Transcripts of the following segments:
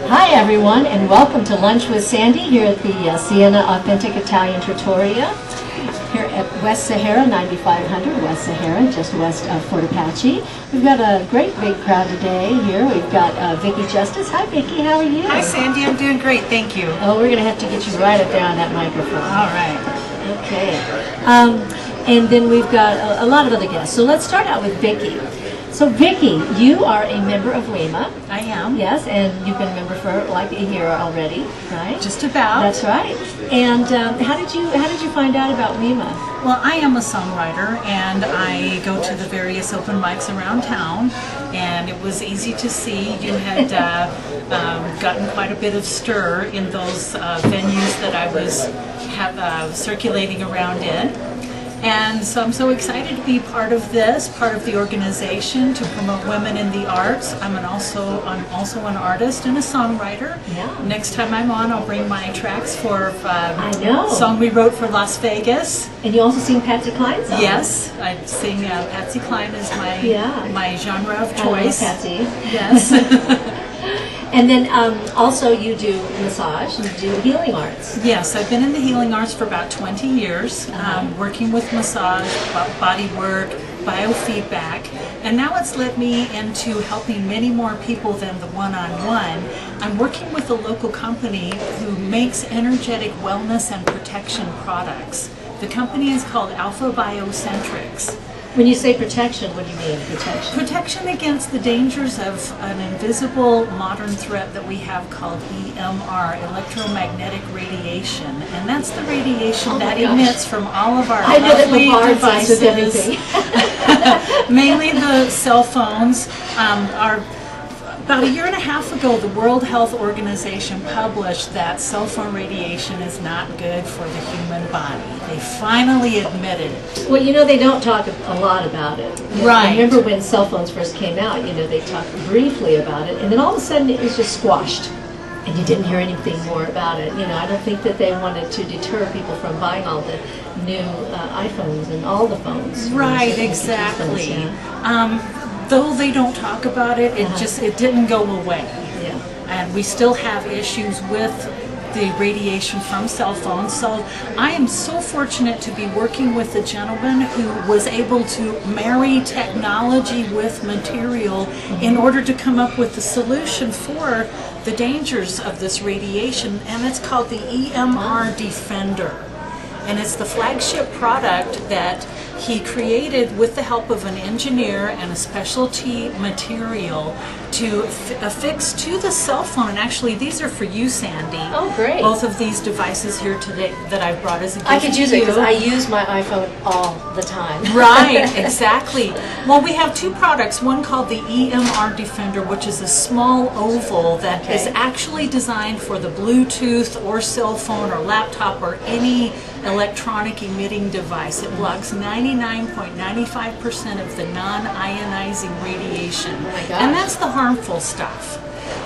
Hi everyone, and welcome to Lunch with Sandy here at the Siena Authentic Italian Trattoria here at West Sahara, 9500 West Sahara, just west of Fort Apache. We've got a great big crowd today here. We've got Vickie Justice. Hi Vickie, how are you? Hi Sandy, I'm doing great, thank you. Oh, we're going to have to get you right up there on that microphone. All right. Okay. And then we've got a lot of other guests. So let's start out with Vickie. So Vickie, you are a member of WIMA. I am. Yes, and you've been a member for like a year already, right? Just about. That's right. And how did you find out about WIMA? Well, I am a songwriter, and I go to the various open mics around town, and it was easy to see you had gotten quite a bit of stir in those venues that I was circulating around in. And so I'm so excited to be part of this, part of the organization to promote women in the arts. I'm also an artist and a songwriter. Yeah. Next time I'm on, I'll bring my tracks for a song we wrote for Las Vegas. And you also sing Patsy Cline's songs? Yes, I sing Patsy Cline is my genre of choice. I love Patsy. Yes. And then also you do massage, you do healing arts. Yes, I've been in the healing arts for about 20 years, working with massage, body work, biofeedback, and now it's led me into helping many more people than the one-on-one. I'm working with a local company who makes energetic wellness and protection products. The company is called Alpha Biocentrics. When you say protection, what do you mean, protection? Protection against the dangers of an invisible modern threat that we have called EMR, electromagnetic radiation. And that's the radiation that emits from all of our lovely devices. Mainly the cell phones. About a year and a half ago, the World Health Organization published that cell phone radiation is not good for the human body. They finally admitted it. Well, you know, they don't talk a lot about it. Right. I remember when cell phones first came out, you know, they talked briefly about it, and then all of a sudden it was just squashed, and you didn't hear anything more about it. You know, I don't think that they wanted to deter people from buying all the new iPhones and all the phones. Right, exactly. Though they don't talk about it, it didn't go away. Yeah. And we still have issues with the radiation from cell phones. So I am so fortunate to be working with a gentleman who was able to marry technology with material in order to come up with a solution for the dangers of this radiation, and it's called the EMR Defender. And it's the flagship product that he created with the help of an engineer and a specialty material to affix to the cell phone. And actually, these are for you, Sandy. Oh, great. Both of these devices here today that I've brought as a gift I could use it because you. I use my iPhone all the time. Right, exactly. Well, we have two products, one called the EMR Defender, which is a small oval that is actually designed for the Bluetooth or cell phone or laptop or any electronic emitting device. It blocks 99.95% of the non-ionizing radiation. Oh my gosh. And that's the harmful stuff.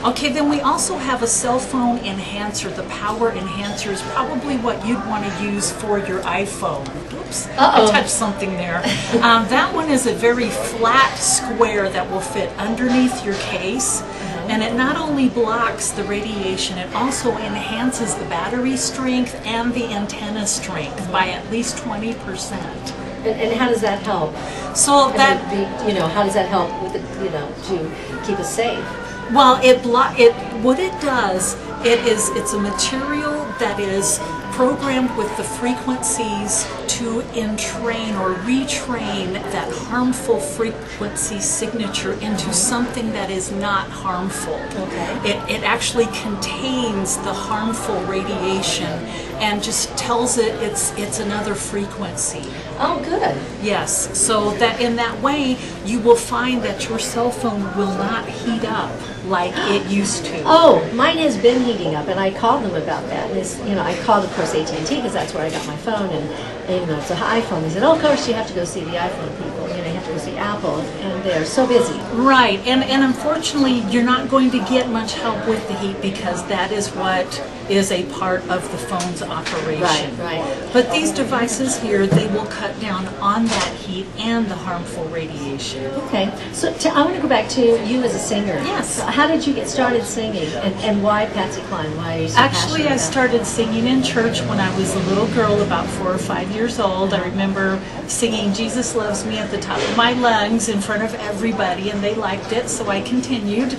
Okay, then we also have a cell phone enhancer. The power enhancer is probably what you'd want to use for your iPhone. Oops, I touched something there. That one is a very flat square that will fit underneath your case. And it not only blocks the radiation, it also enhances the battery strength and the antenna strength by at least 20%. And how does that help? So that, how does that help with to keep us safe? well, what it does, it's a material that is programmed with the frequencies to entrain or retrain that harmful frequency signature into something that is not harmful. Okay. It actually contains the harmful radiation and just tells it it's another frequency. Oh, good. Yes, so that in that way you will find that your cell phone will not heat up like it used to. Oh, mine has been heating up, and I called them about that. And I called, of course, AT&T because that's where I got my phone, and even though it's an iPhone, they said, "Oh, of course, you have to go see the iPhone people. You have to go see Apple, and they're so busy." Right, and unfortunately, you're not going to get much help with the heat because that is what is a part of the phone's operation. Right. But these devices here, they will cut down on that heat and the harmful radiation. Okay, so I want to go back to you as a singer. Yes. So how did you get started singing, and why Patsy Cline? Why are you so Actually, I passionate started singing in church when I was a little girl, about 4 or 5 years old. I remember singing "Jesus Loves Me" at the top of my lungs in front of everybody, and they liked it, so I continued.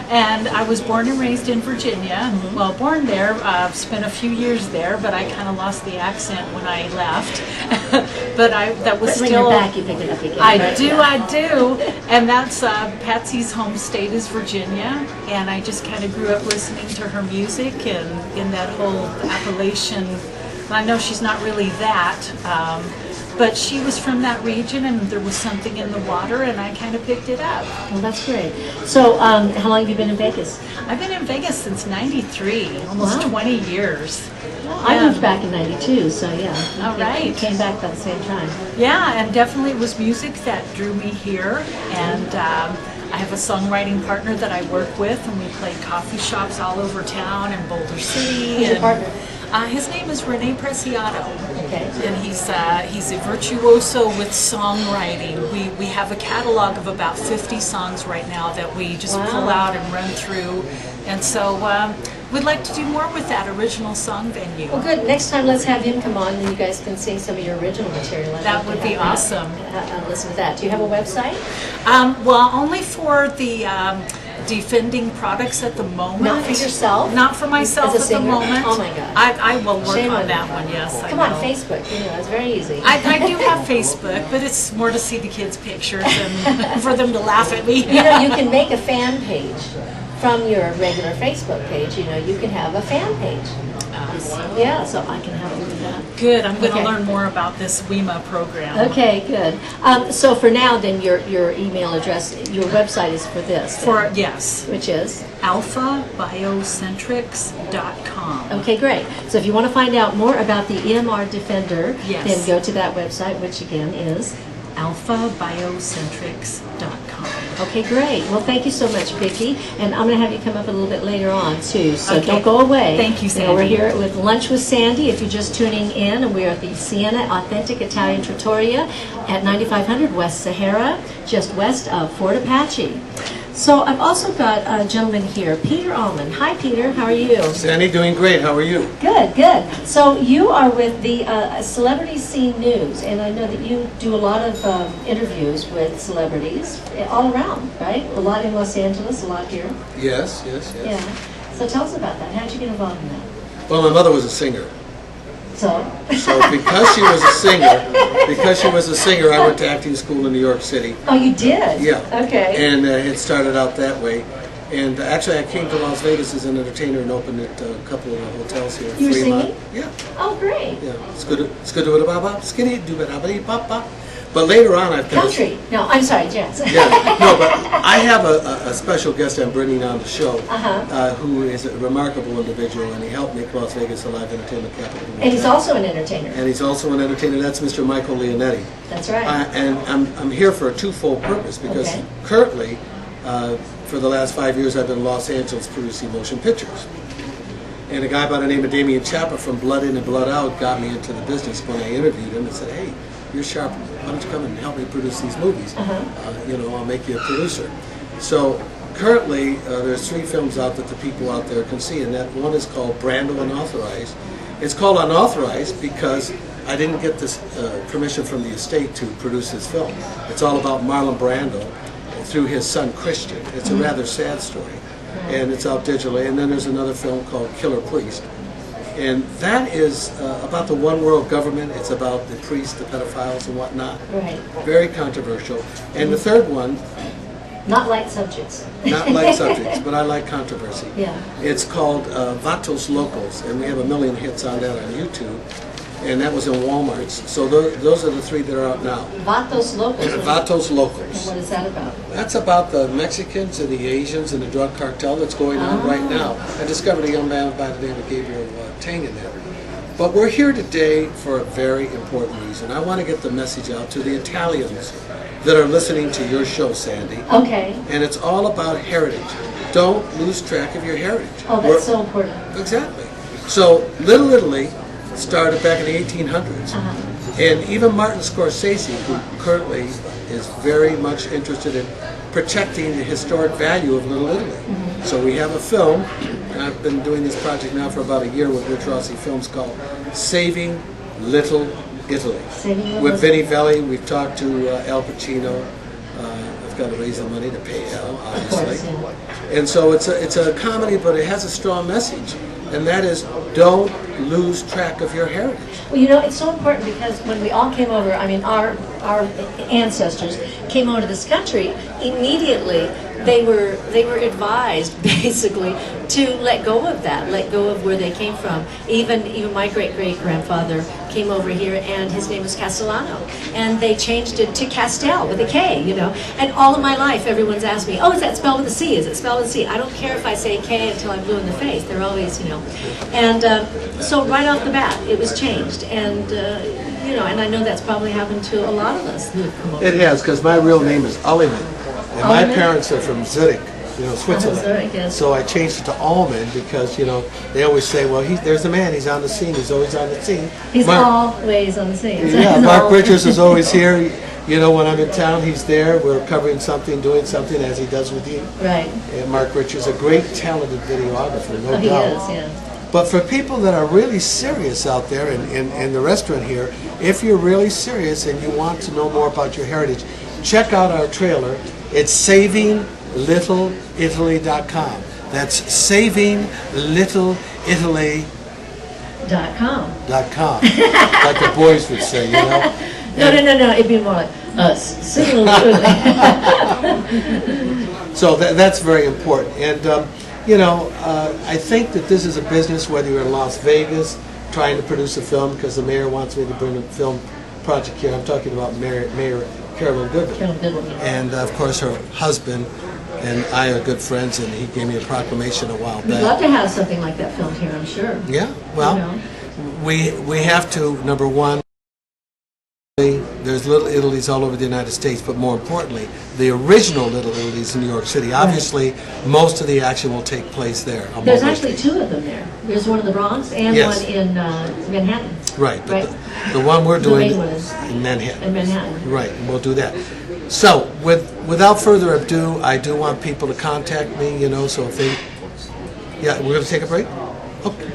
And I was born and raised in Virginia. Well, born there, spent a few years there, but I kind of lost the accent when I left. But that was But still. when you're back, you pick it up again. I right? do, Yeah. I do. And that's Patsy's home state is Virginia, and I just kind of grew up listening to her music and in that whole Appalachian. I know she's not really that, but she was from that region, and there was something in the water, and I kind of picked it up. Well, that's great. So, how long have you been in Vegas? I've been in Vegas since '93, almost Wow. 20 years. I moved back in '92, so yeah. All right. You came back about the same time. Yeah, and definitely it was music that drew me here, and I have a songwriting partner that I work with, and we played coffee shops all over town in Boulder City. Who's your partner? His name is Rene Preciado. Okay. And he's a virtuoso with songwriting. We have a catalog of about 50 songs right now that we just pull out and run through, and so we'd like to do more with that original song venue. Well, good. Next time, let's have him come on, and you guys can sing some of your original material. I'd That love to would be have awesome. Listen to that. Do you have a website? Well, only for the defending products at the moment. Not for yourself? Not for myself As a at the singer? moment. Oh my God. I will work Shame on on that you. one, yes. Come I on, will. Facebook. It's very easy. I do have Facebook, but it's more to see the kids' pictures and for them to laugh at me. You know, you can make a fan page from your regular Facebook page. You know, you can have a fan page. Yeah, so I can help you with that. Good. I'm going to Okay. learn more about this WIMA program. Okay, good. So for now, then, your email address, your website is for this, then, Yes, which is? alphabiocentrics.com. Okay, great. So if you want to find out more about the EMR Defender, Yes. then go to that website, which again is? alphabiocentrics.com. Okay, great. Well, thank you so much, Vickie. And I'm going to have you come up a little bit later on, too. So Okay. don't go away. Thank you, We're Sandy. here with Lunch with Sandy. If you're just tuning in, and we're at the Siena Authentic Italian Trattoria at 9500 West Sahara, just west of Fort Apache. So I've also got a gentleman here, Peter Allman. Hi, Peter. How are you? Sandy, doing great. How are you? Good, good. So you are with the Celebrity Scene News, and I know that you do a lot of interviews with celebrities all around, right? A lot in Los Angeles, a lot here. Yes. Yeah. So tell us about that. How did you get involved in that? Well, my mother was a singer. So? So because she was a singer, I went to acting school in New York City. Oh, you did? Yeah. Okay. And it started out that way. And actually, I came to Las Vegas as an entertainer and opened at a couple of hotels here. You were Fremont. singing? Yeah. Oh, great. Yeah. It's good to do it about skinny do it about. But later on, I've got Country. No, I'm sorry, jazz. Yeah, no, but I have a special guest I'm bringing on the show, who is a remarkable individual, and he helped make Las Vegas a live entertainment capital. And he's also an entertainer. And he's also an entertainer. That's Mr. Michael Leonetti. That's right. And I'm here for a twofold purpose, because Okay. currently, for the last 5 years, I've been in Los Angeles producing motion pictures. And a guy by the name of Damian Chapa from Blood In and Blood Out got me into the business when I interviewed him and said, hey, you're sharp, why don't you come and help me produce these movies? I'll make you a producer. So currently, there's 3 films out that the people out there can see, and that one is called Brando Unauthorized. It's called Unauthorized because I didn't get this permission from the estate to produce this film. It's all about Marlon Brando through his son Christian. It's a rather sad story, and it's out digitally. And then there's another film called Killer Priest. And that is about the one world government. It's about the priests, the pedophiles, and whatnot. Right. Very controversial. And the third one, Not light subjects. not light subjects, but I like controversy. Yeah. It's called Vatos Locals, and we have 1 million hits on that on YouTube. And that was in Walmart's. So those are the 3 that are out now. Vatos Locals. Vatos And Locals. what is that about? That's about the Mexicans and the Asians and the drug cartel that's going on right now. I discovered a young man by the name of Gabriel Tang in there. But we're here today for a very important reason. I want to get the message out to the Italians that are listening to your show, Sandy. Okay. And it's all about heritage. don't lose track of your heritage. Oh, that's so important. Exactly. So Little Italy started back in the 1800s. And even Martin Scorsese, who currently is very much interested in protecting the historic value of Little Italy. So we have a film. I've been doing this project now for about a year with Rich Rossi Films called Saving Little Italy. With Vinnie Velli, we've talked to Al Pacino. I've got to raise the money to pay Al, obviously. And so it's a comedy, but it has a strong message, and that is don't lose track of your heritage. Well, you know, it's so important because when we all came over, I mean, our ancestors came over to this country, immediately they were advised basically to let go of that, let go of where they came from. Even my great-great-grandfather came over here, and his name was Castellano, and they changed it to Kastel with a K, you know. And all of my life, everyone's asked me, "Oh, is that spelled with a C? Is it spelled with a C?" I don't care if I say K until I'm blue in the face. They're always, you know. And so right off the bat, it was changed, and you know, and I know that's probably happened to a lot of us who have come over. It has, because my real name is Allman, and my parents are from Zurich, you know, Switzerland. Zurich, yes. So I changed it to Allman because, you know, they always say, well, there's the man, he's on the scene, he's always on the scene. He's always on the scene. Yeah, Mark Richards is always here. You know, when I'm in town, he's there. We're covering something, doing something, as he does with you. Right. And Mark Richards, a great talented videographer, no doubt. He is, yeah. But for people that are really serious out there in the restaurant here, if you're really serious and you want to know more about your heritage, check out our trailer. It's SavingLittleItaly.com. That's SavingLittleItaly.com. Like the boys would say, you know? No, it'd be more like us. So that's very important. And, you know, I think that this is a business, whether you're in Las Vegas trying to produce a film, because the mayor wants me to bring a film project here. I'm talking about Mayor Carroll Goodwin. And, of course, her husband and I are good friends, and he gave me a proclamation a while back. We'd love to have something like that filmed here, I'm sure. Yeah, well, you know? we have to, number one, there's Little Italies all over the United States, but more importantly, the original Little Italies in New York City. Obviously, most of the action will take place there. There's actually two of them there. There's one in the Bronx and one in Manhattan. Right, but the one we're doing main one is in Manhattan. In Manhattan. Right, and we'll do that. So, without further ado, I do want people to contact me, you know, so if they... Yeah, we're going to take a break? Okay.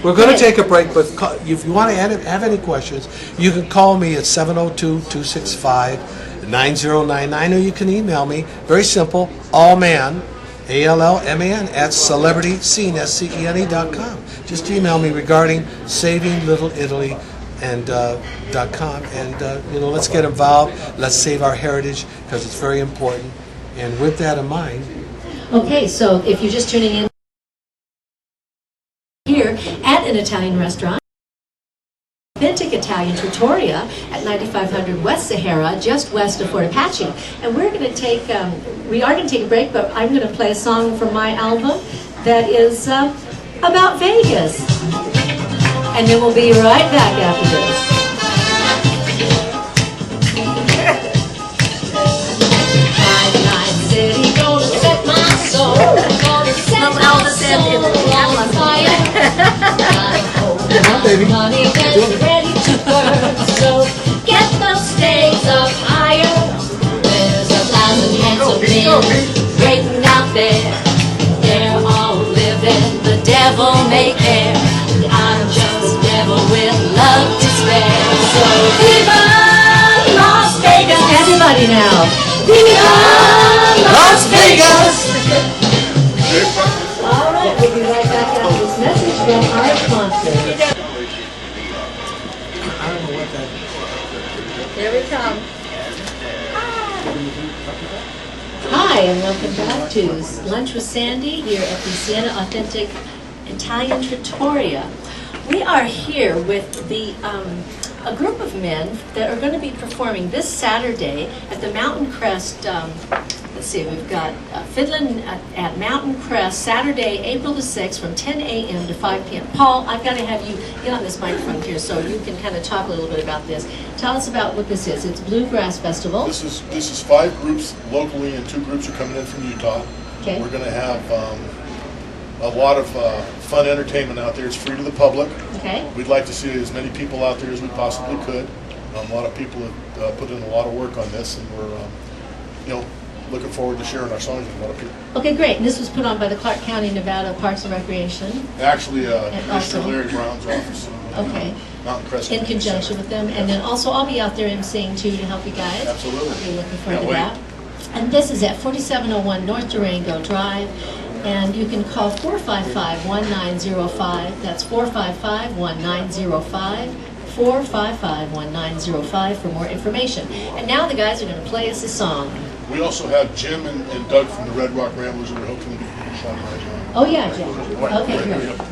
We're going to take a break, but if you want to have any questions, you can call me at 702-265-9099, or you can email me. Very simple, allman, ALLMAN, at celebrityscene.com. Just email me regarding Saving Little Italy and .com, and you know, let's get involved. Let's save our heritage because it's very important. And with that in mind, okay, so if you're just tuning in here at an Italian restaurant, authentic Italian Trattoria at 9500 West Sahara, just west of Fort Apache. And we are going to take a break, but I'm going to play a song from my album that is about Vegas. And then we'll be right back after this. City, gonna set my soul, gonna set my soul on fire. Money is ready to burn, so get those stakes up higher. There's 1,000 handsome men waiting out there. They're all living, the devil may care. I'm just devil with love to spare. So viva Las Vegas! Everybody now! Viva Las Vegas! All right, we'll be right back after this message from our sponsor. I don't know what that is. Here we come. Hi, and welcome back to Lunch with Sandy here at the Siena Authentic Italian Trattoria. We are here with a group of men that are going to be performing this Saturday at the Mountain Crest. Let's see, we've got Fiddlin' at Mountain Crest, Saturday, April the 6th from 10 a.m. to 5 p.m. Paul, I've got to have you get on this microphone here so you can kind of talk a little bit about this. Tell us about what this is. It's Bluegrass Festival. This is 5 groups locally, and 2 groups are coming in from Utah. Okay. We're going to have a lot of fun entertainment out there. It's free to the public. Okay. We'd like to see as many people out there as we possibly could. A lot of people have put in a lot of work on this, and we're, looking forward to sharing our songs with a lot of people. Okay, great. And this was put on by the Clark County, Nevada Parks and Recreation. Actually, And also- Commissioner Larry Brown's office. Okay. Mountain Crest. In conjunction with them. And then also I'll be out there emceeing too to help you guys. Absolutely. I'll be looking forward Can't to wait. that. And this is at 4701 North Durango Drive. And you can call 455-1905. That's 455-1905. 455-1905 for more information. And now the guys are going to play us a song. We also have Jim and Doug from the Red Rock Ramblers, and we're hoping to get a shot right now. Oh yeah, Jim. Okay, Here we great. go.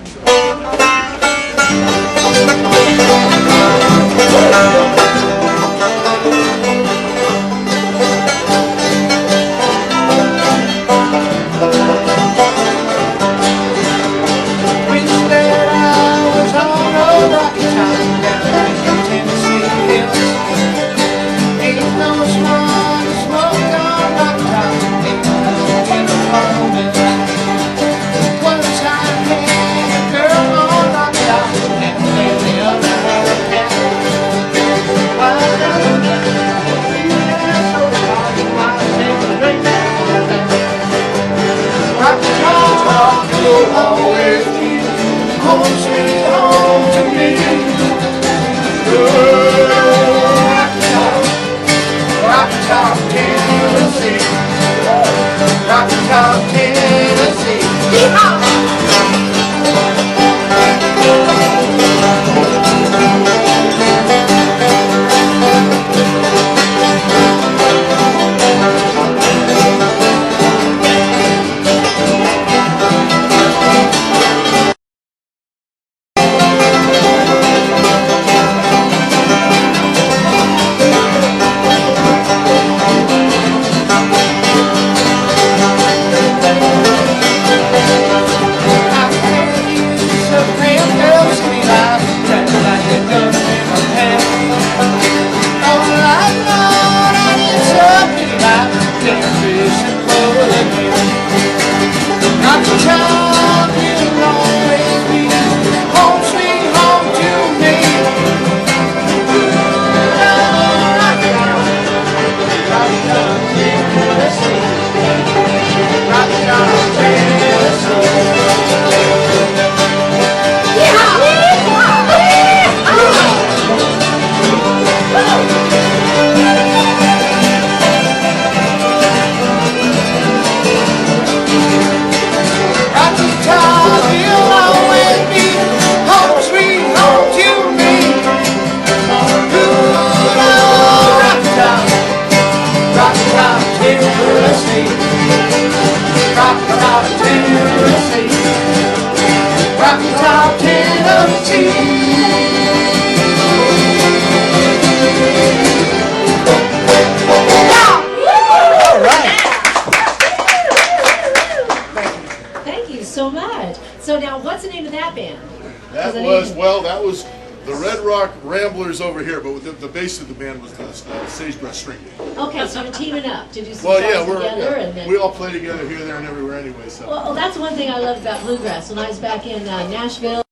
That was the Red Rock Ramblers over here, but the base of the band was the Sagebrush String Band. Okay, so you're teaming up to do some songs together. And then... we all play together here, there, and everywhere anyway. So. Well, that's one thing I love about bluegrass. When I was back in Nashville,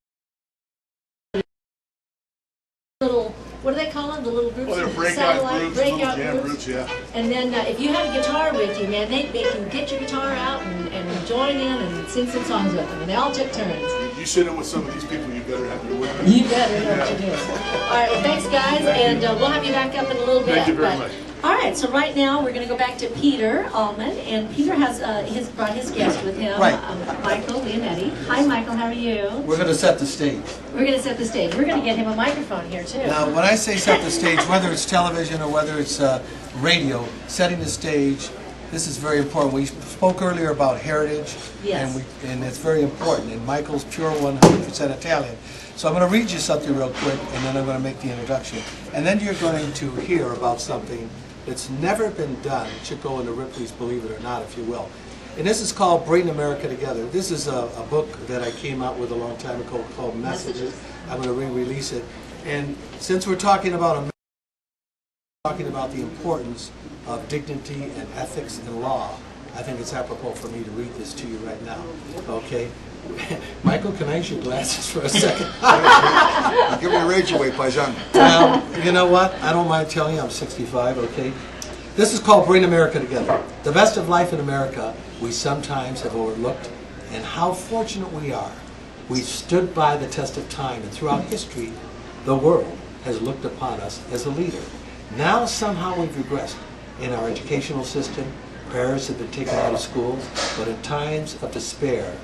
what do they call them? The little groups? Well, they're breakout breakout groups, yeah. And then if you have a guitar with you, man, they can get your guitar out and join in and sing some songs with them. And they all took turns. You sit in with some of these people, you better have your way. You better know what you're doing. All right, well, thanks, guys, and we'll have you back up in a little bit. Thank you very much. All right, so right now we're going to go back to Peter Allman, and Peter has brought his guest with him, Right. Michael Leonetti. Hi, Michael, how are you? We're going to set the stage. We're going to set the stage. We're going to get him a microphone here, too. Now, when I say set the stage, whether it's television or whether it's radio, setting the stage, this is very important. We spoke earlier about heritage, Yes. and it's very important. And Michael's pure 100% Italian. So I'm going to read you something real quick, and then I'm going to make the introduction. And then you're going to hear about something that's never been done. It should go into Ripley's Believe It or Not, if you will. And this is called Bring America Together. This is a book that I came out with a long time ago called Messages. I'm going to re-release it. And since we're talking about America, talking about the importance of dignity and ethics and law, I think it's apropos for me to read this to you right now. Okay? Michael, can I use your glasses for a second? Give me a rage away, paisan. Well, you know what? I don't mind telling you I'm 65, okay? This is called Bring America Together. The best of life in America we sometimes have overlooked, and how fortunate we are. We've stood by the test of time, and throughout history, the world has looked upon us as a leader. Now somehow we've regressed in our educational system. Prayers have been taken out of schools, but in times of despair,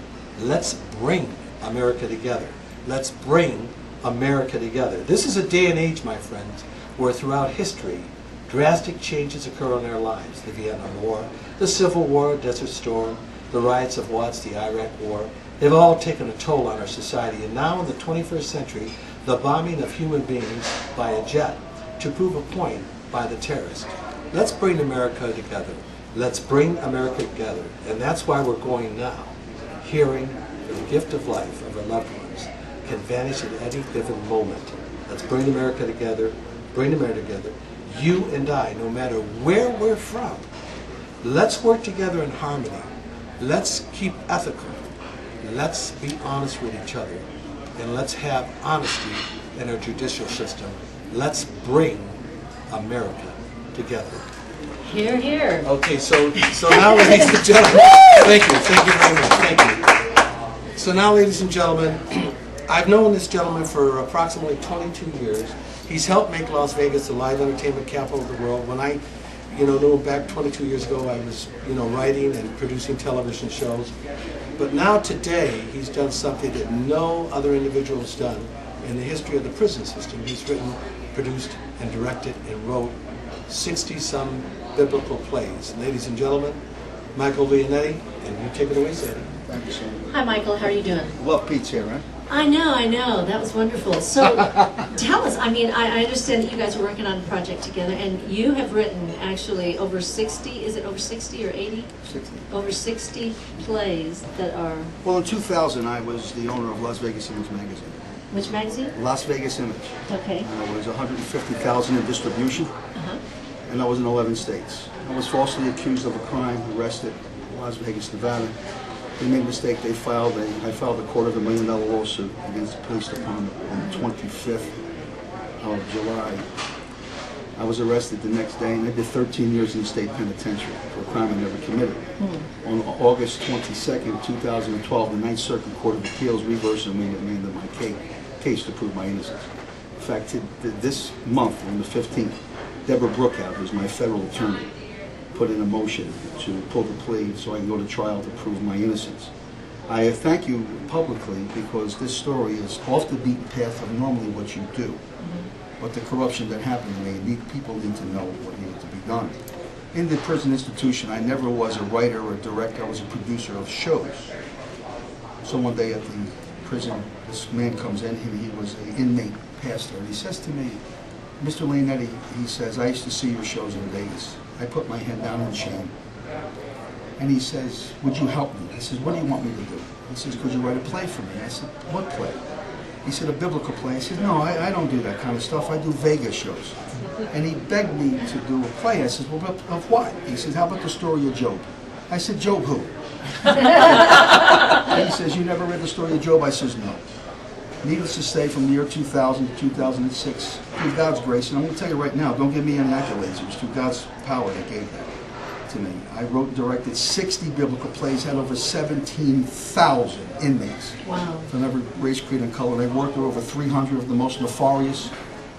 let's bring America together. Let's bring America together. This is a day and age, my friends, where throughout history, drastic changes occur in our lives. The Vietnam War, the Civil War, Desert Storm, the riots of Watts, the Iraq War, they've all taken a toll on our society. And now in the 21st century, the bombing of human beings by a jet to prove a point by the terrorists. Let's bring America together. Let's bring America together. And that's why we're going now. Hearing the gift of life of our loved ones can vanish at any given moment. Let's bring America together. Bring America together. You and I, no matter where we're from, let's work together in harmony. Let's keep ethical. Let's be honest with each other. And let's have honesty in our judicial system. Let's bring America together. Here, here. Okay, so now, ladies and gentlemen, thank you very much, thank you. So now, ladies and gentlemen, I've known this gentleman for approximately 22 years. He's helped make Las Vegas the live entertainment capital of the world. When I, knew him back 22 years ago, I was, writing and producing television shows. But now today, he's done something that no other individual has done in the history of the prison system. He's written, produced, and directed, and wrote 60-some biblical plays. Ladies and gentlemen, Michael Leonetti, and you take it away, Sandy. Thank you, Sandy. Hi, Michael. How are you doing? Love Pete's here, right? I know. That was wonderful. So tell us, I understand that you guys are working on a project together, and you have written actually over 60, is it over 60 or 80? 60. Over 60 plays that are, Well, in 2000, I was the owner of Las Vegas Image magazine. which magazine? Las Vegas Image. Okay. And I was 150,000 in distribution, Uh-huh. and I was in 11 states. I was falsely accused of a crime, arrested in Las Vegas, Nevada. They made a mistake. I filed a $250,000 lawsuit against the police department on the 25th of July. I was arrested the next day, and I did 13 years in the state penitentiary for a crime I never committed. On August 22nd, 2012, the Ninth Circuit Court of Appeals reversed and remanded my case to prove my innocence. In fact, this month, on the 15th, Deborah Brookout, who's my federal attorney, put in a motion to pull the plea so I can go to trial to prove my innocence. I thank you publicly because this story is off the beaten path of normally what you do. But the corruption that happened to me, people need to know what needed to be done. In the prison institution, I never was a writer or a director. I was a producer of shows. So one day at the prison, this man comes in, and he was an inmate pastor, and he says to me, Mr. Leonetti, he says, I used to see your shows in Vegas. I put my head down in shame. And he says, would you help me? I says, what do you want me to do? He says, could you write a play for me? I said, what play? He said, a biblical play. I said, no, I don't do that kind of stuff. I do Vegas shows. And he begged me to do a play. I said, well, of what? He says, how about the story of Job? I said, Job who? And he says, you never read the story of Job? I says, no. Needless to say, from the year 2000 to 2006, through God's grace, and I'm going to tell you right now, don't give me any accolades. It was through God's power that gave that to me. I wrote and directed 60 biblical plays, had over 17,000 inmates. Wow. From every race, creed, and color. And I worked with over 300 of the most nefarious,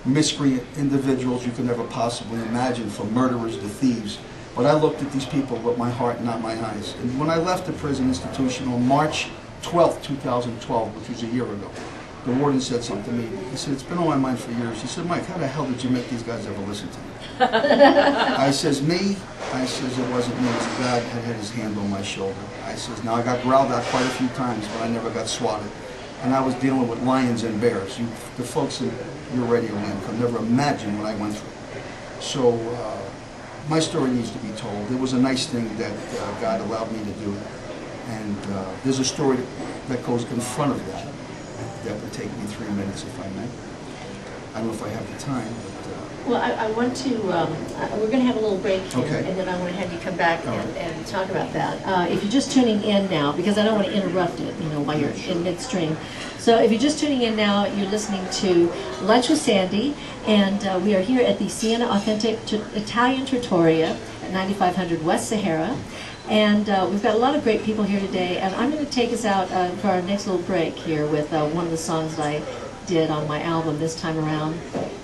miscreant individuals you could ever possibly imagine, from murderers to thieves. But I looked at these people with my heart, not my eyes. And when I left the prison institution on March 12th, 2012, which was a year ago, the warden said something to me. He said, it's been on my mind for years. He said, Mike, how the hell did you make these guys ever listen to you? I says, me? I says, it wasn't me. It was God that had his hand on my shoulder. I says, now I got growled at quite a few times, but I never got swatted. And I was dealing with lions and bears. The folks in your radio land could never imagine what I went through. So my story needs to be told. It was a nice thing that God allowed me to do. And there's a story that goes in front of that would take me 3 minutes, if I may. I don't know if I have the time, but Well, I want to, we're going to have a little break here, Okay. and then I want to have you come back and talk about that. If you're just tuning in now, because I don't want to interrupt it, while you're in midstream. So if you're just tuning in now, you're listening to Lunch with Sandy, and we are here at the Siena Authentic Italian Trattoria at 9500 West Sahara. And we've got a lot of great people here today, and I'm going to take us out for our next little break here with one of the songs that I did on my album this time around.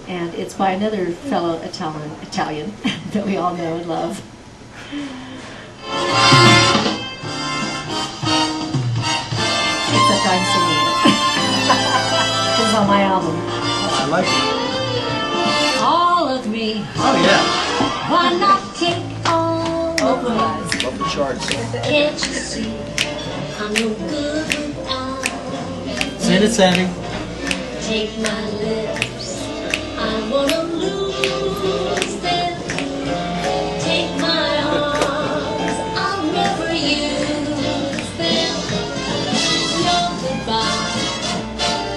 And it's by another fellow Italian that we all know and love. Except I'm singing it. This is on my album. I like it. All of me. Oh, yeah. Why not take all of us? Love the charts. Can't you see I'm no good without? Sing it, Sandy. Take my lips, I wanna lose them. Take my arms, I'll never use them. No goodbye,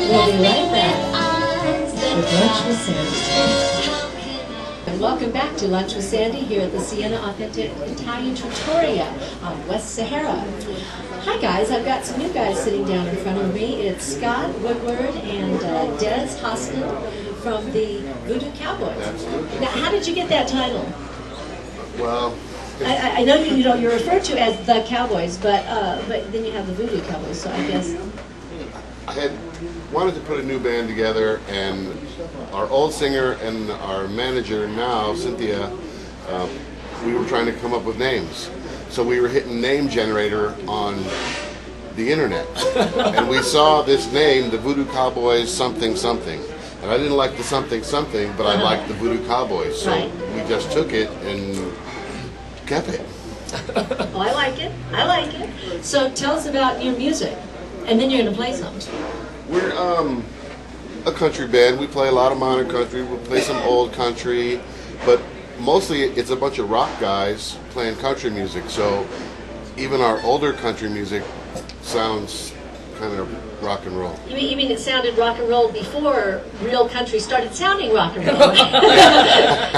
let me with eyes that cry. And welcome back to Lunch with Sandy here at the Siena Authentic Italian Trattoria on West Sahara. Hi guys, I've got some new guys sitting down in front of me. It's Scott Woodward and Des Hoston from the Voodoo Cowboys. Now, how did you get that title? Well, I know you're referred to as the Cowboys, but then you have the Voodoo Cowboys, so I guess. I had wanted to put a new band together, and our old singer and our manager now, Cynthia, we were trying to come up with names. So we were hitting name generator on the internet, and we saw this name, the Voodoo Cowboys something something. And I didn't like the something something, but I liked the Voodoo Cowboys, so we just took it and kept it. Oh, I like it. I like it. So tell us about your music, and then you're going to play some. We're a country band. We play a lot of modern country. We play some old country, but mostly it's a bunch of rock guys playing country music. So even our older country music sounds kind of rock and roll. You mean it sounded rock and roll before real country started sounding rock and roll?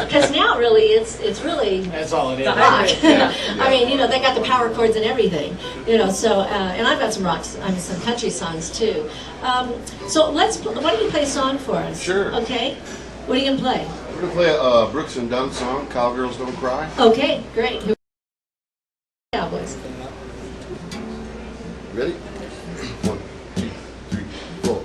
Because now really it's really That's all it is. rock. I mean, they got the power chords and everything. So and I've got some some country songs too. So why don't you play a song for us? Sure. Okay. What are you gonna play? We're gonna play a Brooks and Dunn song, "Cowgirls Don't Cry." Okay, great. Cowboys. Ready? 1, 2, 3, 4.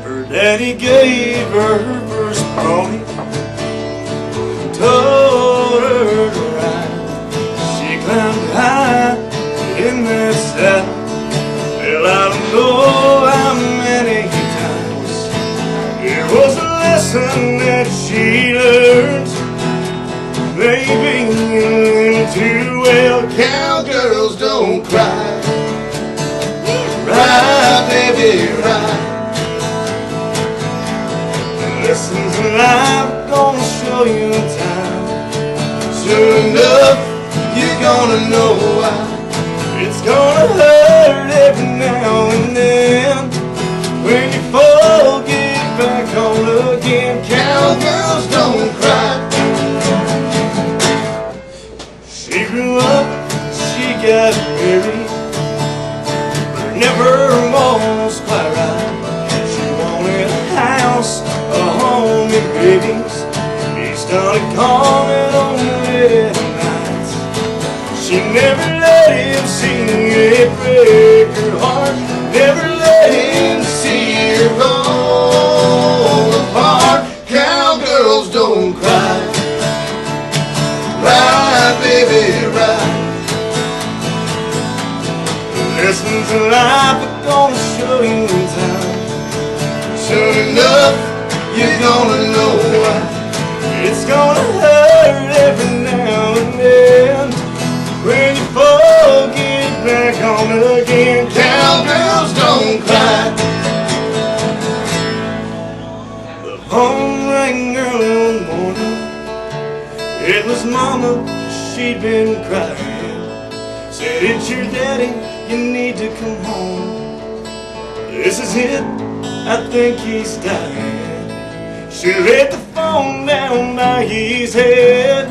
Her daddy gave her her first pony, told her to ride. She climbed high in that saddle. Well, I don't know how many times. It was a lesson that she learned. Maybe too well. Cowgirls don't cry. Ride, baby, ride. Lessons in life gonna show you in time. Soon enough, you're gonna know why. It's gonna hurt every now and then when you fall, get back on again. Cowgirls don't cry. She grew up, she got married, but it never was quite right. She wanted a house, a home, and babies. He started calling on late nights. She never let him see it break her heart. Never let him see her fall apart. Cowgirls don't cry. Ride, baby, ride. Lessons in life are gonna show you in time. Soon enough, you're gonna know why. It's gonna hurt every now and then when you fall, get back on again. Cowgirls don't cry. The phone rang early one morning. his mama, she'd been crying. Said, it's your daddy, you need to come home. This is it, I think he's dying. She laid the phone down by his head.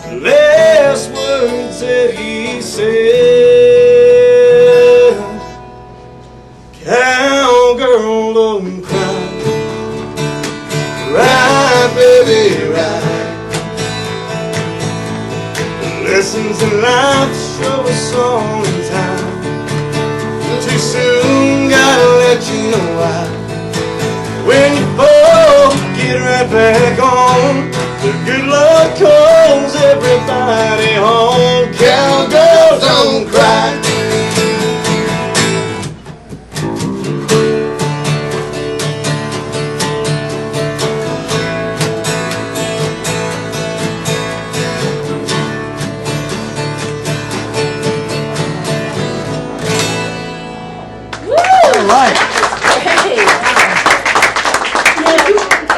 The last words that he said, cowgirl, don't cry. Right, baby, right. The lessons in life show us all the time. Too soon, gotta let you know why. When you fall, get right back on. The good luck calls everybody home. Cowgirl, don't cry.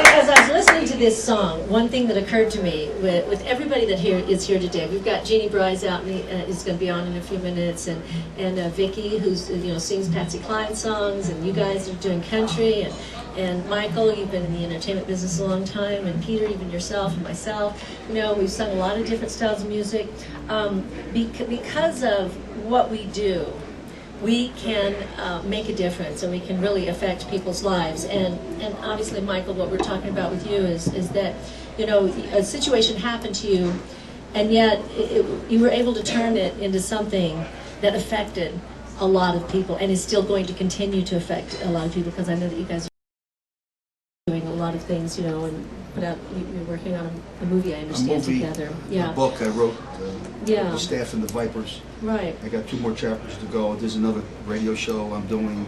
As I was listening to this song, one thing that occurred to me with everybody that is here today, we've got Jeanne Brei's out and is going to be on in a few minutes, and Vickie, who's sings Patsy Cline songs, and you guys are doing country, and Michael, you've been in the entertainment business a long time, and Peter, even yourself and myself. We've sung a lot of different styles of music. Because of what we do, we can make a difference, and we can really affect people's lives. And obviously, Michael, what we're talking about with you is that a situation happened to you, and yet you were able to turn it into something that affected a lot of people, and is still going to continue to affect a lot of people, because I know that you guys are doing a lot of things, and put out. You're working on a movie, I understand, together. Yeah. A book I wrote. The Staff and the Vipers. Right. I got 2 more chapters to go. There's another radio show I'm doing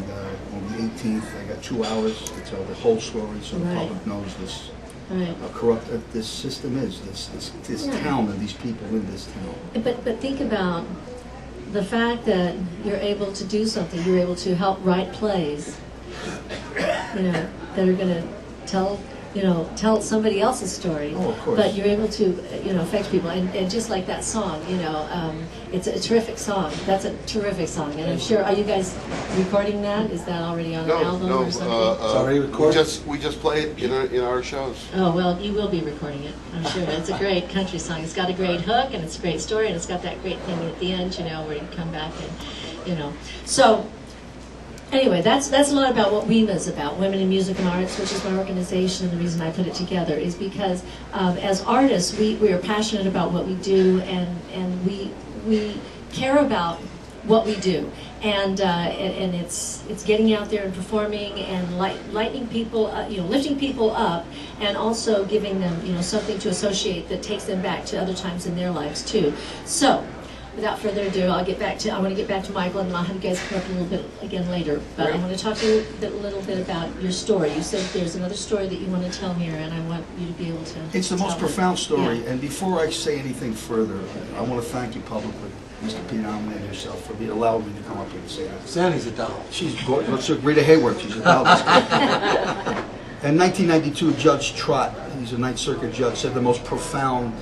on the 18th. I got 2 hours to tell the whole story, so the public knows this. Right. How corrupt this system is. This town and these people in this town. But think about the fact that you're able to do something. You're able to help write plays, that are going to tell somebody else's story. Oh, of course. But you're able to, affect people. And just like that song, it's a terrific song. That's a terrific song. And I'm sure, are you guys recording that? Is that already on an album or something? It's already recorded? We just play it in our shows. Oh, well, you will be recording it, I'm sure. It's a great country song. It's got a great hook, and it's a great story, and it's got that great thing at the end, where you come back and, So, anyway, that's a lot about what WIMA is about, Women in Music and Arts, which is my organization, and the reason I put it together is because as artists, we are passionate about what we do, and we care about what we do, and it's getting out there and performing and lightening people, lifting people up, and also giving them something to associate that takes them back to other times in their lives too. So, without further ado, I want to get back to Michael, and I'll have you guys come up a little bit again later. But I want to talk to you a little bit about your story. You said there's another story that you want to tell here, and I want you to be able to. It's the most profound story, Yeah. and before I say anything further, I want to thank you publicly, Mr. Pete Allman and yourself, for allowing me to come up here and say that. Sandy's a doll. She's gorgeous. Let's look, Rita Hayworth, she's a doll. In 1992, Judge Trott, he's a Ninth Circuit judge, said the most profound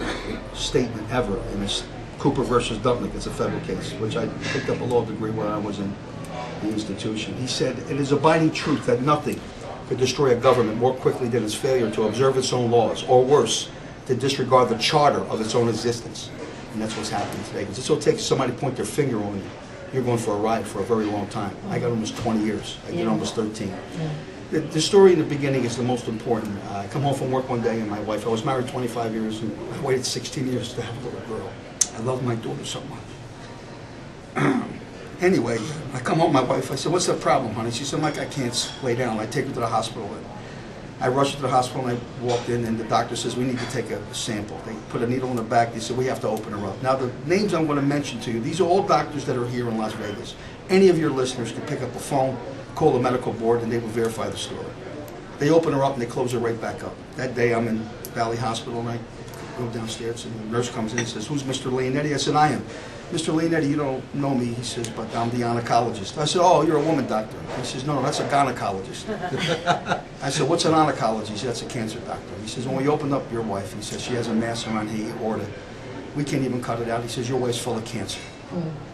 statement ever in this Cooper versus Dutnick. It's a federal case, which I picked up a law degree where I was in the institution. He said, it is abiding truth that nothing could destroy a government more quickly than its failure to observe its own laws, or worse, to disregard the charter of its own existence. And that's what's happening today. Because it's all it takes somebody to point their finger on you. You're going for a ride for a very long time. I got almost 20 years. I did almost 13. The story in the beginning is the most important. I come home from work one day, and my wife, I was married 25 years, and I waited 16 years to have a little girl. I love my daughter so much. Anyway, I come home, my wife, I said, what's the problem, honey? She said, Mike, I can't lay down. I take her to the hospital. I rushed to the hospital, and I walked in, and the doctor says, we need to take a sample. They put a needle in the back. They said, we have to open her up. Now, the names I'm going to mention to you, these are all doctors that are here in Las Vegas. Any of your listeners can pick up a phone, call the medical board, and they will verify the story. They open her up, and they close her right back up. That day, I'm in Valley Hospital, and I go downstairs, and the nurse comes in and says, who's Mr. Leonetti? I said, I am. Mr. Leonetti, you don't know me. He says, but I'm the oncologist. I said, oh, you're a woman doctor. He says, no, that's a gynecologist. I said, what's an oncologist? He said, that's a cancer doctor. He says, when we opened up your wife, he says, she has a mass around her aorta. We can't even cut it out. He says, your wife's full of cancer.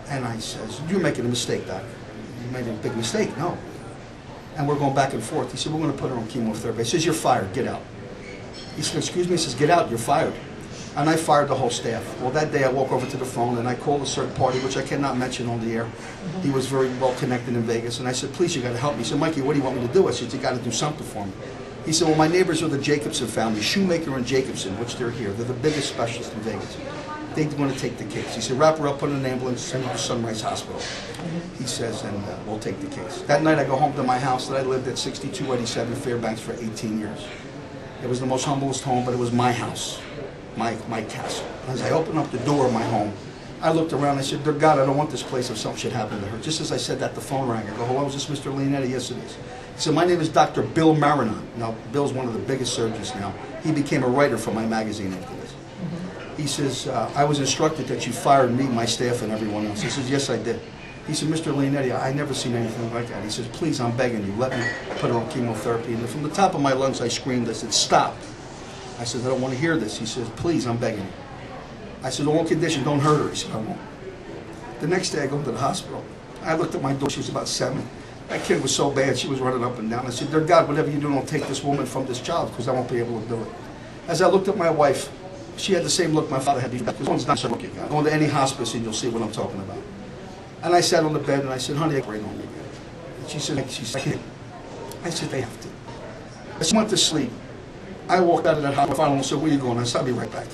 And I says, you're making a mistake, doctor. You made a big mistake. No. And we're going back and forth. He said, we're going to put her on chemotherapy. He says, you're fired. Get out. He said, excuse me? He says, get out. You're fired. And I fired the whole staff. Well, that day I walk over to the phone and I called a certain party, which I cannot mention on the air. He was very well connected in Vegas. And I said, please, you got to help me. He said, Mikey, what do you want me to do? I said, you got to do something for me. He said, well, my neighbors are the Jacobson family, Shoemaker and Jacobson, which they're here. They're the biggest specialists in Vegas. They want to take the case. He said, wrap her up, put her in an ambulance, send her to Sunrise Hospital. He says, and we'll take the case. That night I go home to my house that I lived at 6287 Fairbanks for 18 years. It was the most humblest home, but it was my house, my castle. As I opened up the door of my home, I looked around and I said, dear God, I don't want this place if something should happen to her. Just as I said that, the phone rang. I go, hello, is this Mr. Leonetti? Yes, it is. He said, my name is Dr. Bill Marinon. Now, Bill's one of the biggest surgeons now. He became a writer for my magazine after this. He says, I was instructed that you fired me, my staff, and everyone else. He says, yes, I did. He said, Mr. Leonetti, I never seen anything like that. He says, please, I'm begging you, let me put her on chemotherapy. And from the top of my lungs, I screamed. I said, stop. I said, I don't want to hear this. He says, please, I'm begging you. I said, on one condition, don't hurt her. He said, I won't. The next day, I go to the hospital. I looked at my daughter. She was about 7. That kid was so bad, she was running up and down. I said, dear God, whatever you do, don't take this woman from this child, because I won't be able to do it. As I looked at my wife, she had the same look my father had before. This one's not so looking. Go to any hospice and you'll see what I'm talking about. And I sat on the bed and I said, honey, I bring on me again. And she said, I said, they have to. I just went to sleep. I walked out of that hospital and said, where are you going? I said, I'll be right back.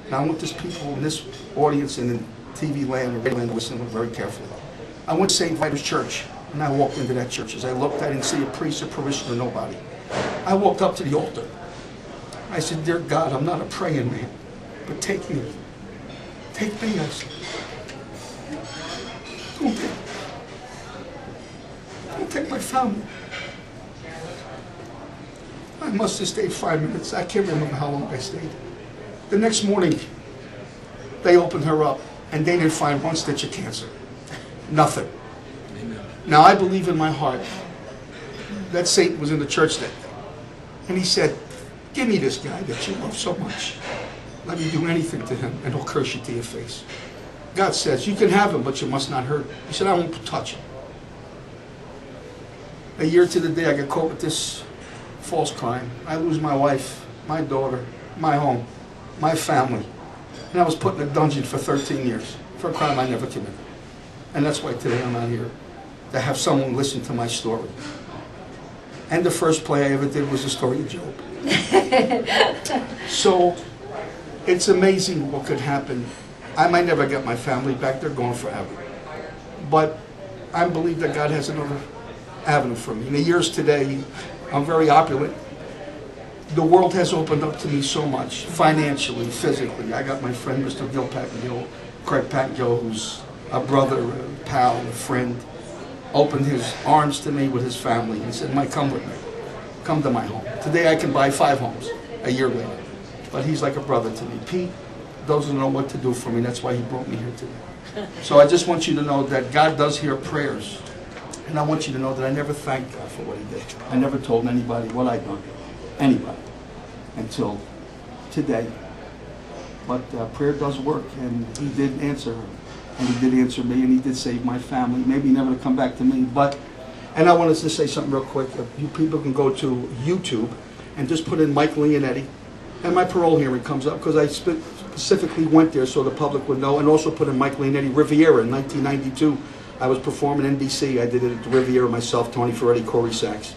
Now I want this people in this audience and in TV land and radio land to listen very carefully. I went to St. Vitus Church and I walked into that church. As I looked, I didn't see a priest or parishioner, nobody. I walked up to the altar. I said, dear God, I'm not a praying man, but take me. Take me, I said. Don't take my family. I must have stayed 5 minutes. I can't remember how long I stayed. The next morning, they opened her up, and they didn't find one stitch of cancer. Nothing. Amen. Now, I believe in my heart that Satan was in the church that day. And he said, give me this guy that you love so much. Let me do anything to him, and he'll curse you to your face. God says, you can have him, but you must not hurt him. He said, I won't touch him. A year to the day, I get caught with this false crime. I lose my wife, my daughter, my home, my family. And I was put in a dungeon for 13 years for a crime I never committed. And that's why today I'm out here, to have someone listen to my story. And the first play I ever did was the story of Job. So, it's amazing what could happen. I might never get my family back, they're gone forever. But I believe that God has another avenue for me. In the years today, I'm very opulent. The world has opened up to me so much, financially, physically. I got my friend, Mr. Gil Patton-Gill, Craig Patton-Gill, who's a brother, a pal, a friend, opened his arms to me with his family and said, Mike, come with me. Come to my home. Today I can buy 5 homes a year later. But he's like a brother to me. Pete doesn't know what to do for me. That's why he brought me here today. So I just want you to know that God does hear prayers. And I want you to know that I never thanked God for what he did. I never told anybody what I'd done. Anybody. Until today. But prayer does work. And he did answer her. And he did answer me. And he did save my family. Maybe never to come back to me. But, and I wanted to say something real quick. You people can go to YouTube and just put in Mike Leonetti. And my parole hearing comes up because I specifically went there so the public would know, and also put in Mike Leonetti Riviera in 1992. I was performing NBC. I did it at the Riviera myself, Tony Ferretti, Corey Sachs.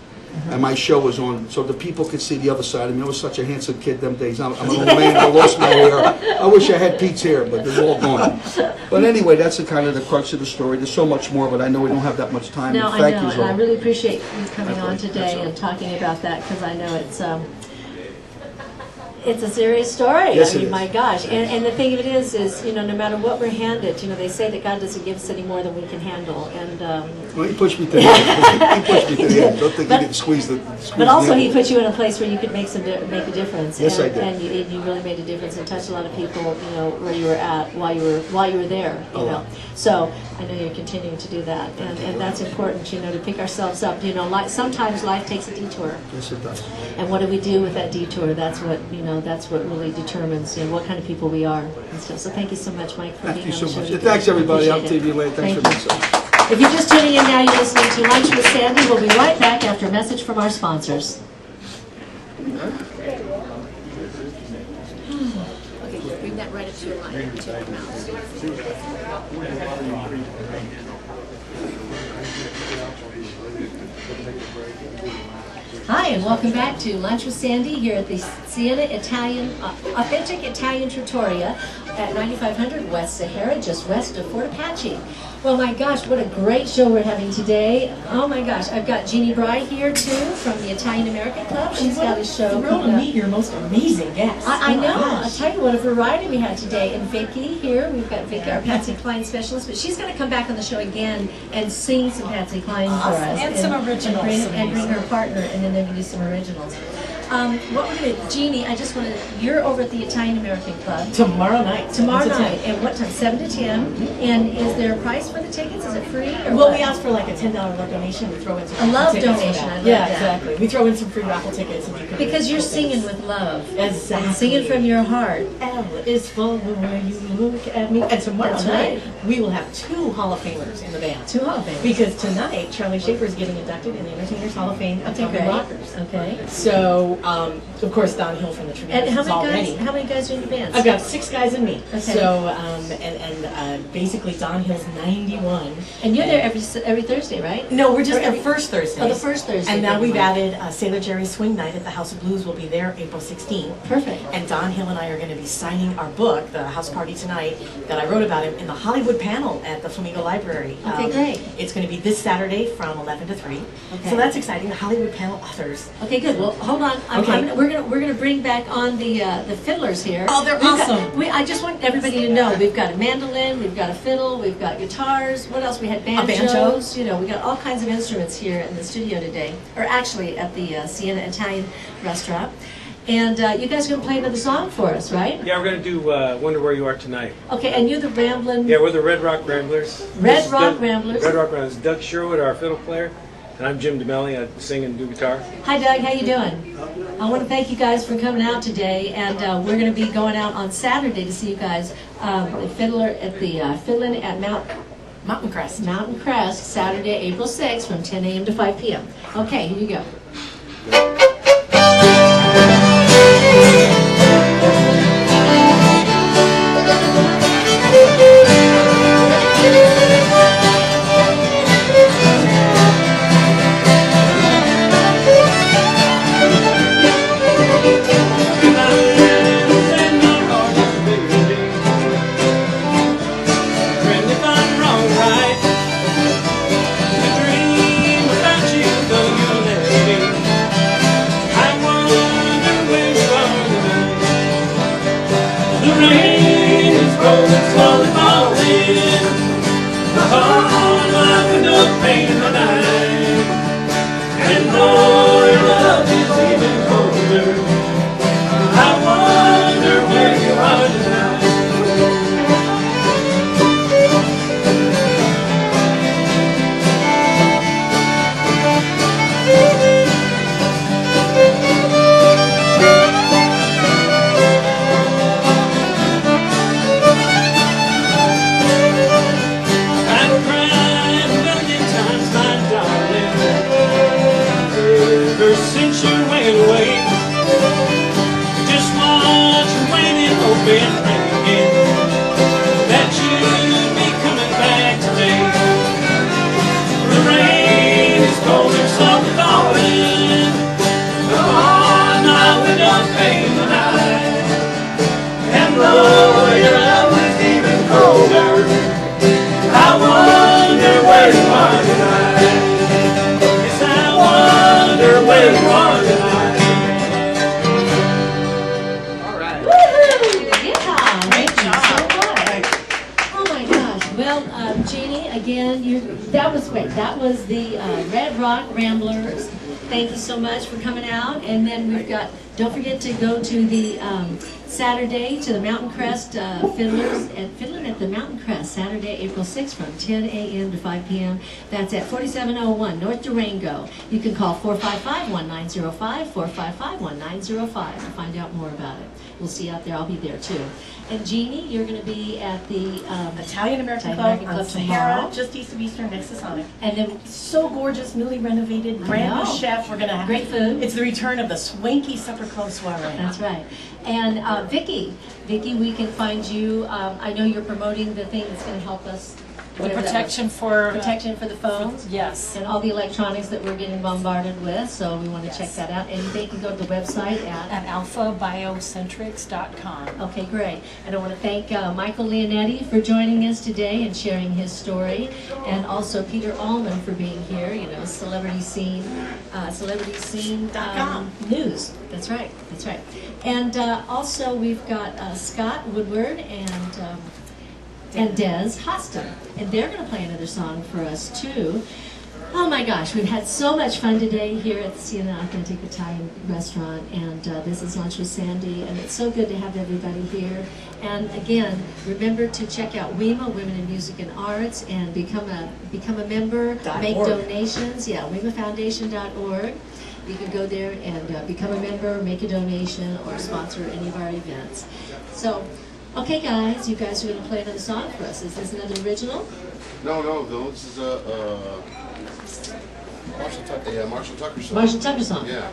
And my show was on so the people could see the other side of me. I was such a handsome kid them days. I'm an old man. I lost my hair. I wish I had Pete's hair, but it's all gone. But anyway, that's the kind of the crux of the story. There's so much more, but I know we don't have that much time. No, Thank I know, you, and I really appreciate you coming on today all. and talking about that, because I know it's It's a serious story. Yes, I mean, it is. my gosh. And the thing of it is, you know, no matter what we're handed, you know, they say that God doesn't give us any more than we can handle. And Well, he pushed me to the end. He pushed me to the end. Don't think he didn't squeeze the. but also, he put you in a place where you could make make a difference. Yes, and, I did. And you really made a difference and touched a lot of people, you know, where you were at while you were there. You know, so I know you're continuing to do that, and that's important. You know, to pick ourselves up. You know, sometimes life takes a detour. Yes, it does. And what do we do with that detour? That's what, you know, that's what really determines, you know, what kind of people we are. And so thank you so much, Mike, for Thank being you on so the show much. today. And thanks, everybody. On Appreciate it. TV Land. Thanks for Thank being you. so. If you're just tuning in now, you're listening to Lunch with Sandy. We'll be right back after a message from our sponsors. Okay, bring that right up to your line, to your mouth. Hi, and welcome back to Lunch with Sandy here at the Siena Authentic Italian Trattoria at 9500 West Sahara, just west of Fort Apache. Well, my gosh, what a great show we're having today. Oh my gosh, I've got Jeanne Brei here too from the Italian American Club. She's got a show. Thrilled to meet your most amazing guests. I Oh my know. gosh. I'll tell you what a variety we had today. And Vickie here, we've got Vickie, our Patsy Cline specialist, but she's going to come back on the show again and sing some Patsy Cline for us. And some originals. And bring her partner, and then they're going to do some originals. What we're going to, Jeanne, I just want to, you're over at the Italian American Club. Tomorrow night. Tomorrow 7 to 10. night, and what time? 7 to 10. And is there a price for the tickets? Is it free? Or Well, what? we ask for like a $10 love donation. We throw in some A raffle love tickets for donation, that. I love Yeah, that. exactly. We throw in some free raffle tickets if you could. Because you're help us. singing with love. Exactly. And singing from your heart. L is for the way you look at me. And tomorrow That's night, right. we will have 2 Hall of Famers in the band. 2 Hall of Famers. Because tonight, Charlie Schaefer is getting inducted in the Entertainers Hall of Fame of Okay, Comedy great. Rockers. Okay. So, of course, Don Hill from the Tribune And is already. how many guys are in your band? I've got 6 guys and me. Okay. So, basically, Don Hill's 91. And you're there every Thursday, right? No, we're just Or the first Thursday. Oh, the first Thursday. And now we've Right. added Sailor Jerry's Swing Night at the House of Blues. Will be there April 16th. Perfect. And Don Hill and I are going to be signing our book, The House Party Tonight, that I wrote about him in the Hollywood panel at the Flamingo Library. Okay, great. It's going to be this Saturday from 11 to 3. Okay. So that's exciting. The Hollywood panel authors. Okay, good. Well, hold on. Okay. We're gonna bring back on the fiddlers here. Oh, they're awesome. I just want everybody to know we've got a mandolin, we've got a fiddle, we've got guitars. What else? We had banjos. banjo. You know, we got all kinds of instruments here in the studio today, or actually at the Siena Italian restaurant. And you guys are gonna play another song for us, right? Yeah, we're going to do Wonder Where You Are Tonight. Okay. And you're the Ramblin'. Yeah, we're the Red Rock Ramblers. Red This is Rock Doug- Ramblers. Red Rock Ramblers. Doug Sherwood, our fiddle player, and I'm Jim Damele. I sing and do guitar. Hi, Doug. How you doing? I want to thank you guys for coming out today, and we're going to be going out on Saturday to see you guys. The fiddler at the fiddling at Mountain Crest. Mountain Crest, Saturday, April 6th, from 10 a.m. to 5 p.m. Okay, here you go. Dream about you, though you let me. and that was great. That was the Red Rock Ramblers. Thank you so much for coming out. And then we've got, don't forget to go to the Saturday to the Mountain Crest Fiddling at the Mountain Crest, Saturday, April 6th from 10 a.m. to 5 p.m. That's at 4701 North Durango. You can call 455-1905, 455-1905 to find out more about it. We'll see you out there. I'll be there too. And Jeannie, you're going to be at the Italian American Club on Sahara, just east of Eastern, next to Sonic. And then so gorgeous, newly renovated, brand new chef. We're going to have great food. It's the return of the Swanky Supper Club Soiree. That's right. And Vickie, we can find you. I know you're promoting the thing that's going to help us. The protection for the phones. Yes. And all the electronics that we're getting bombarded with. So we want to check that out. And they can go to the website at alphabiocentrics.com. Okay, great. And I want to thank Michael Leonetti for joining us today and sharing his story, and also Peter Allman for being here. You know, Celebrity Scene News. That's right. That's right. And also we've got Scott Woodward and Des Hoston, and they're going to play another song for us too. Oh my gosh, we've had so much fun today here at the Siena Authentic Italian Restaurant, and this is Lunch with Sandy, and it's so good to have everybody here. And again, remember to check out WIMA, Women in Music and Arts, and become a member, make donations. Yeah, WIMAFoundation.org. You can go there and become a member, make a donation, or sponsor any of our events. So. Okay, guys, you guys are going to play another song for us. Is this another original? No, this is a Marshall Tucker song. Marshall Tucker song? Yeah.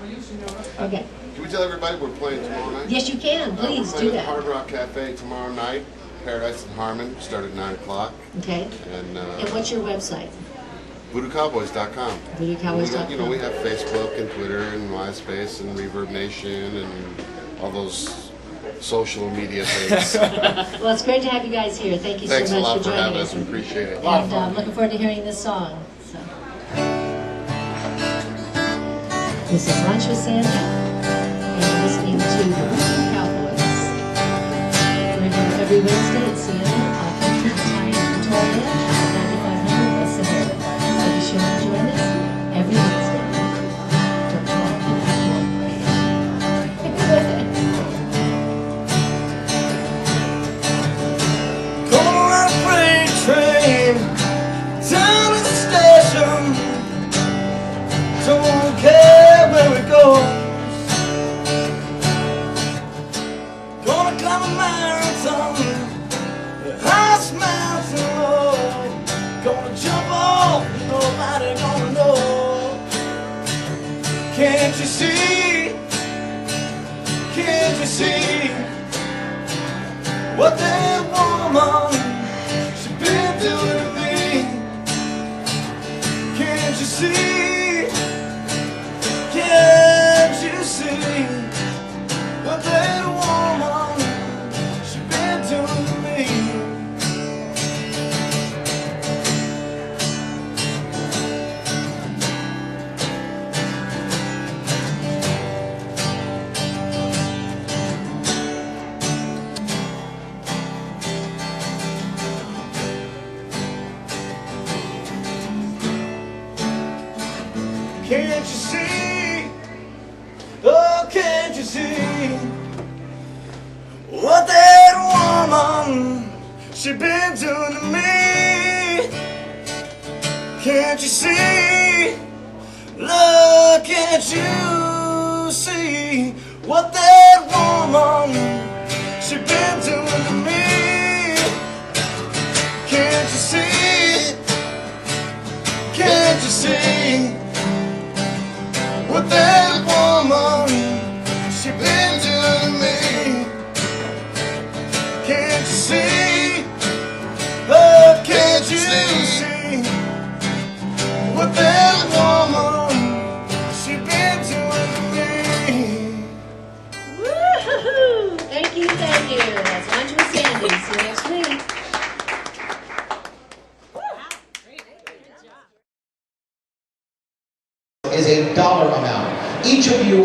Okay. Can we tell everybody we're playing tomorrow night? Yes, you can. Please we're do playing that. at the Hard Rock Cafe tomorrow night. Paradise and Harmon. Start at 9 o'clock. Okay. And what's your website? VoodooCowboys.com. VoodooCowboys.com. We have Facebook and Twitter and MySpace and Reverb Nation and all those social media things. Well, it's great to have you guys here. Thank you so much for joining us. Thanks a lot for having us. We appreciate it. And I'm looking forward to hearing this song. So. This is Lunch with Sandy, and you're listening to the Voodoo Cowboys. We're here every Wednesday at Siena, Authentic Italian Trattoria, 9500 West Sahara. So be sure to join us every Wednesday from 12 to 4 p.m. Train down to the station, don't care where it goes. Gonna climb a marathon, the highest mountain low. Gonna jump off, nobody gonna know. Can't you see? Can't you see what that woman been doing to me? Can't you see? Can't you see what that woman she been doing to me? Can't you see? Oh, can't you see what that woman she been doing to me? Can't you see? Look, can't you see what that woman she been doing to me? Can't you see? Can't you see what that woman she been doing to me? Can't you see? Oh, can't you see what that woman she been doing to me? Woo-hoo-hoo! Thank you, thank you. That's Lunch with Sandy. See you next week. Is a dollar amount. Each of you